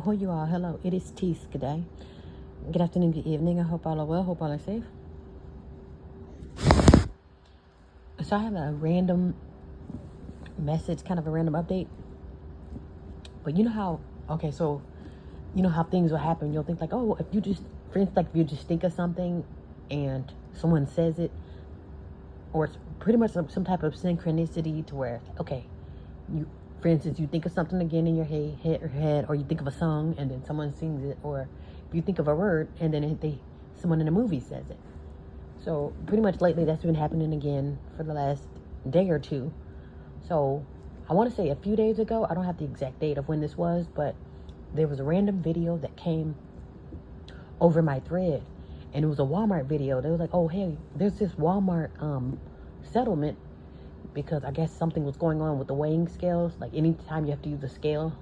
Oh, you all. Hello. It is Tees. Good day. Good afternoon, good evening. I hope all are well. Hope all are safe. So I have a random message, kind of a random update. But you know how, okay, so you know how things will happen. You'll think like, oh, if you just, for instance, like if you just think of something and someone says it, or it's pretty much some type of synchronicity to where, okay, you, for instance, you think of something again in your head, or you think of a song and then someone sings it, or you think of a word and then someone in a movie says it. So pretty much lately that's been happening again for the last day or two. So I want to say a few days ago, I don't have the exact date of when this was, but there was a random video that came over my thread, and it was a Walmart video. They was like, oh, hey, there's this Walmart settlement, because I guess something was going on with the weighing scales. Like anytime you have to use a scale,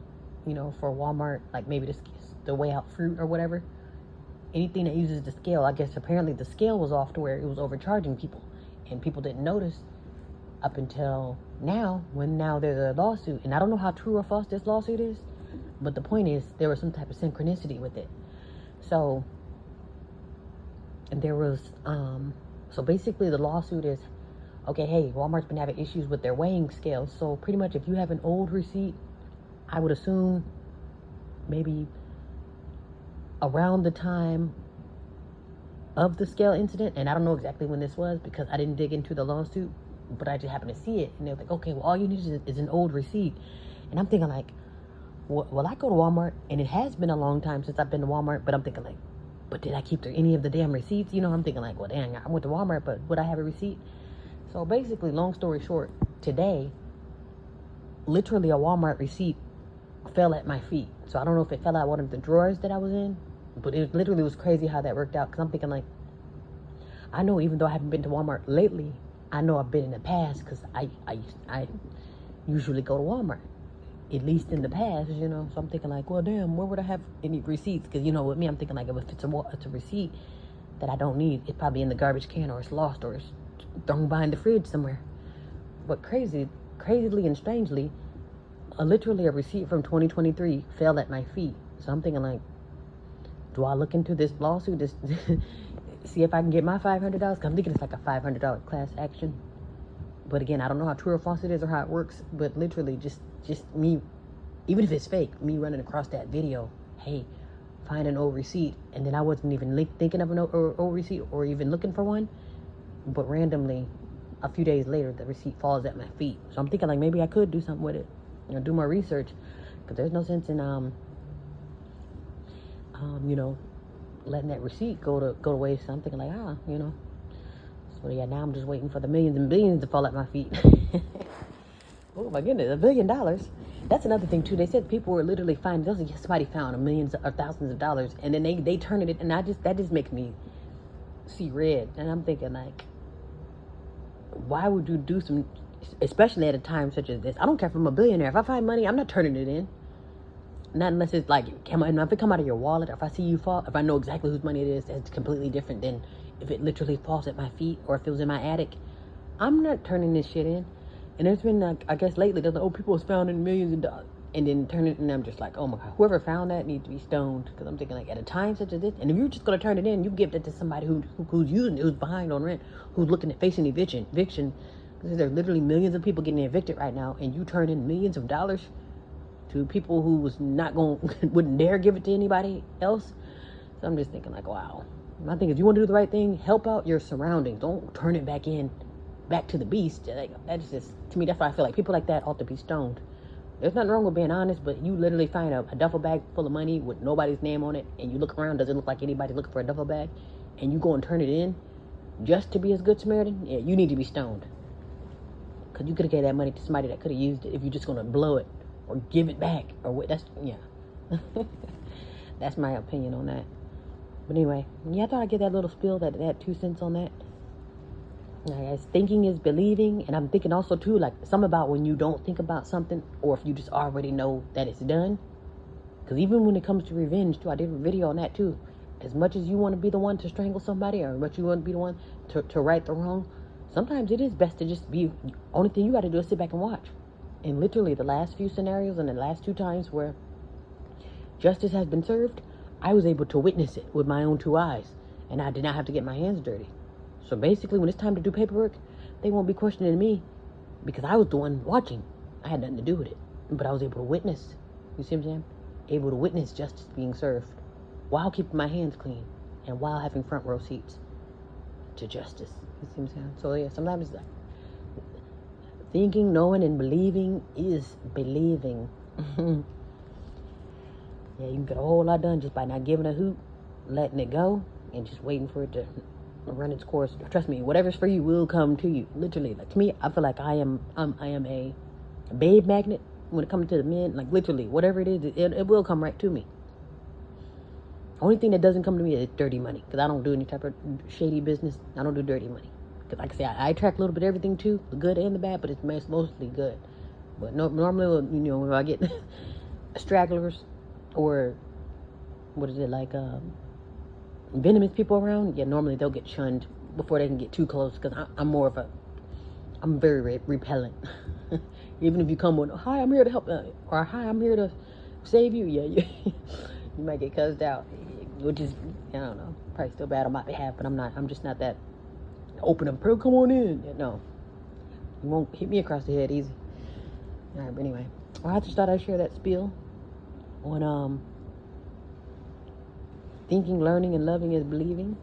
you know, for Walmart, like maybe to weigh out fruit or whatever, anything that uses the scale, I guess apparently the scale was off to where it was overcharging people, and people didn't notice up until now, when now there's a lawsuit. And I don't know how true or false this lawsuit is, but the point is there was some type of synchronicity with it. So, and there was, so basically the lawsuit is, okay, hey, Walmart's been having issues with their weighing scales. So pretty much if you have an old receipt, I would assume maybe around the time of the scale incident, and I don't know exactly when this was because I didn't dig into the lawsuit, but I just happened to see it. And they're like, okay, well, all you need is an old receipt. And I'm thinking like, well, I go to Walmart, and it has been a long time since I've been to Walmart, but I'm thinking like, but did I keep any of the damn receipts? You know, I'm thinking like, well, dang, I went to Walmart, but would I have a receipt? So basically, long story short, today, literally a Walmart receipt fell at my feet. So I don't know if it fell out one of the drawers that I was in, but it literally was crazy how that worked out. Because I'm thinking like, I know even though I haven't been to Walmart lately, I know I've been in the past, because I usually go to Walmart, at least in the past, you know. So I'm thinking like, well, damn, where would I have any receipts? Because, you know, with me, I'm thinking like, if it's a receipt that I don't need, it's probably in the garbage can, or it's lost, or it's thrown behind the fridge somewhere. But crazily and strangely, literally a receipt from 2023 fell at my feet. So I'm thinking like, do I look into this lawsuit, see if I can get my $500? Because I'm thinking it's like a $500 class action. But again, I don't know how true or false it is or how it works, but literally just me, even if it's fake, me running across that video, hey, find an old receipt. And then I wasn't even thinking of an old receipt or even looking for one, but randomly a few days later the receipt falls at my feet. So I'm thinking like, maybe I could do something with it, you know, do more research, because there's no sense in you know, letting that receipt go to waste. So I'm thinking like, you know. So yeah, now I'm just waiting for the millions and billions to fall at my feet. Oh my goodness, $1 billion. That's another thing too. They said people were literally finding, somebody found millions or thousands of dollars, and then they turned it, and that just makes me see red. And I'm thinking like, why would you do some, especially at a time such as this? I don't care if I'm a billionaire. If I find money, I'm not turning it in. Not unless it's like, if it come out of your wallet, or if I see you fall, if I know exactly whose money it is, that's completely different than if it literally falls at my feet, or if it was in my attic. I'm not turning this shit in. And there's been like, I guess lately, there's like, oh, people was found in millions of dollars, and then turn it, and I'm just like, oh my God, whoever found that needs to be stoned. Because I'm thinking like, at a time such as this, and if you're just gonna turn it in, you give that to somebody who's using it, who's behind on rent, who's looking at facing eviction. Because there are literally millions of people getting evicted right now, and you turn in millions of dollars to people who was not wouldn't dare give it to anybody else. So I'm just thinking like, wow. My thing is, you want to do the right thing, help out your surroundings. Don't turn it back to the beast. Like, that's just, to me, that's why I feel like people like that ought to be stoned. There's nothing wrong with being honest, but you literally find a duffel bag full of money with nobody's name on it, and you look around, doesn't look like anybody looking for a duffel bag, and you go and turn it in just to be a good Samaritan. Yeah, you need to be stoned. Because you could have gave that money to somebody that could have used it if you're just going to blow it or give it back. Or what? That's, yeah. That's my opinion on that. But anyway, yeah, I thought I'd get that little spill, that 2 cents on that. Guys, thinking is believing, and I'm thinking also too, like, some about when you don't think about something, or if you just already know that it's done. Because even when it comes to revenge too, I did a video on that too. As much as you want to be the one to strangle somebody, or much you want to be the one to right the wrong, sometimes it is best to just be, only thing you got to do is sit back and watch. And literally the last few scenarios and the last 2 times where justice has been served, I was able to witness it with my own two eyes, and I did not have to get my hands dirty. So basically, when it's time to do paperwork, they won't be questioning me because I was the one watching. I had nothing to do with it, but I was able to witness. You see what I'm saying? Able to witness justice being served while keeping my hands clean and while having front row seats to justice. You see what I'm saying? So yeah, sometimes it's like thinking, knowing, and believing is believing. Yeah, you can get a whole lot done just by not giving a hoot, letting it go, and just waiting for it to run its course. Trust me, whatever's for you will come to you. Literally, like to me, I feel like I am a babe magnet when it comes to the men. Like literally, whatever it is, it will come right to me. Only thing that doesn't come to me is dirty money, because I don't do any type of shady business. I don't do dirty money. Because like I say, I attract a little bit of everything too, the good and the bad, but it's mostly good. But normally, when I get stragglers or what is it like venomous people around, yeah, normally they'll get shunned before they can get too close, because I'm very repellent. Even if you come with, hi, I'm here to help, or hi, I'm here to save you, yeah, you might get cussed out, which is, I don't know, probably still bad on my behalf, but I'm just not that open up, bro, come on in. Yeah, no, you won't hit me across the head easy. All right, but anyway, I just thought I'd share that spiel on thinking, learning, and loving is believing.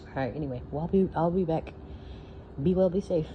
All right, anyway, well, I'll be back. Be well, be safe.